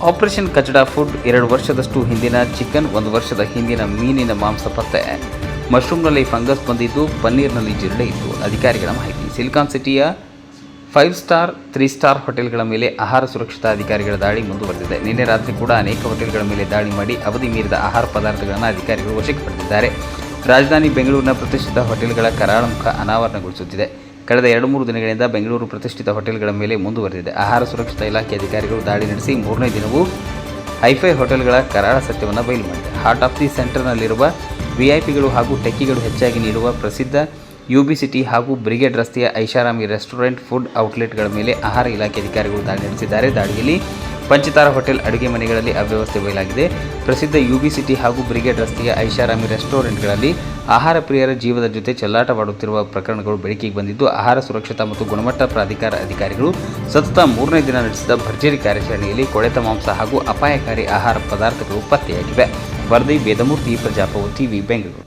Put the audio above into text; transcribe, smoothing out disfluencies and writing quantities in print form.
Operation ಕಚಡಾ food 2 ವರ್ಷದಷ್ಟು ಹಿಂದಿನ chicken, 1 ವರ್ಷದ ಹಿಂದಿನ ಮೀನಿನ ಮಾಂಸ ಪತ್ತೆ. ಮಶ್ರೂಮ್ನಲ್ಲಿ ಫಂಗಸ್ ಬಂದಿದ್ದು, ಪನ್ನೀರ್ನಲ್ಲಿ ಜಿರಳೆ ಇತ್ತು. ಅಧಿಕಾರಿಗಳ ಮಾಹಿತಿ. ಸಿಲಿಕಾನ್ ಸಿಟಿಯ 5 ಸ್ಟಾರ್, 3 ಸ್ಟಾರ್ ಹೋಟೆಲ್ಗಳ ಮೇಲೆ ಆಹಾರ ಸುರಕ್ಷತಾ ಅಧಿಕಾರಿಗಳ ದಾಳಿ ಮುಂದುವರೆದಿದೆ. ನಿನ್ನೆ ರಾತ್ರಿ ಕೂಡ ಅನೇಕ ಹೋಟೆಲ್ಗಳ ಮೇಲೆ ದಾಳಿ ಮಾಡಿ ಅವಧಿ ಮೀರಿದ ಆಹಾರ ಪದಾರ್ಥಗಳನ್ನು ಅಧಿಕಾರಿಗಳು ವಶಕ್ಕೆ ಪಡೆದಿದ್ದಾರೆ. ರಾಜಧಾನಿ ಬೆಂಗಳೂರಿನ ಪ್ರತಿಷ್ಠಿತ ಹೋಟೆಲ್ಗಳ ಕರಾಳ ಮುಖ ಅನಾವರಣಗೊಳಿಸುತ್ತಿದೆ. ಕಳೆದ 2-3 ದಿನಗಳಿಂದ ಬೆಂಗಳೂರು ಪ್ರತಿಷ್ಠಿತ ಹೋಟೆಲ್ಗಳ ಮೇಲೆ ಮುಂದುವರೆದಿದೆ. ಆಹಾರ ಸುರಕ್ಷತಾ ಇಲಾಖೆ ಅಧಿಕಾರಿಗಳು ದಾಳಿ ನಡೆಸಿ 3ನೇ ದಿನವೂ ಹೈಫೈ ಹೋಟೆಲ್ಗಳ ಕರಾಳ ಸತ್ಯವನ್ನು ಬಯಲು ಮಾಡಿದೆ. ಹಾರ್ಟ್ ಆಫ್ ದಿ ಸೆಂಟರ್ನಲ್ಲಿರುವ ವಿಐಪಿಗಳು ಹಾಗೂ ಟೆಕ್ಕಿಗಳು ಹೆಚ್ಚಾಗಿ ನೀಡುವ ಪ್ರಸಿದ್ಧ UB ಸಿಟಿ ಹಾಗೂ ಬ್ರಿಗೇಡ್ ರಸ್ತೆಯ ಐಷಾರಾಮಿ ರೆಸ್ಟೋರೆಂಟ್, ಫುಡ್ ಔಟ್ಲೆಟ್ಗಳ ಮೇಲೆ ಆಹಾರ ಇಲಾಖೆ ಅಧಿಕಾರಿಗಳು ದಾಳಿ ನಡೆಸಿದ್ದಾರೆ. ದಾಳಿಯಲ್ಲಿ ಪಂಚತಾರ ಹೋಟೆಲ್ ಅಡುಗೆ ಮನೆಗಳಲ್ಲಿ ಅವ್ಯವಸ್ಥೆ ಬಯಲಾಗಿದೆ. ಪ್ರಸಿದ್ಧ UB ಸಿಟಿ ಹಾಗೂ ಬ್ರಿಗೇಡ್ ರಸ್ತೆಯ ಐಷಾರಾಮಿ ರೆಸ್ಟೋರೆಂಟ್ಗಳಲ್ಲಿ ಆಹಾರ ಪ್ರಿಯರ ಜೀವದ ಜೊತೆ ಚೆಲ್ಲಾಟವಾಡುತ್ತಿರುವ ಪ್ರಕರಣಗಳು ಬೆಳಕಿಗೆ ಬಂದಿದ್ದು, ಆಹಾರ ಸುರಕ್ಷತಾ ಮತ್ತು ಗುಣಮಟ್ಟ ಪ್ರಾಧಿಕಾರ ಅಧಿಕಾರಿಗಳು ಸತತ 3ನೇ ದಿನ ನಡೆಸಿದ ಭರ್ಜರಿ ಕಾರ್ಯಾಚರಣೆಯಲ್ಲಿ ಕೊಳೆತ ಮಾಂಸ ಹಾಗೂ ಅಪಾಯಕಾರಿ ಆಹಾರ ಪದಾರ್ಥಗಳು ಪತ್ತೆಯಾಗಿವೆ. ವರದಿ ವೇದಮೂರ್ತಿ, ಪ್ರಜಾಪವ ಟಿವಿ, ಬೆಂಗಳೂರು.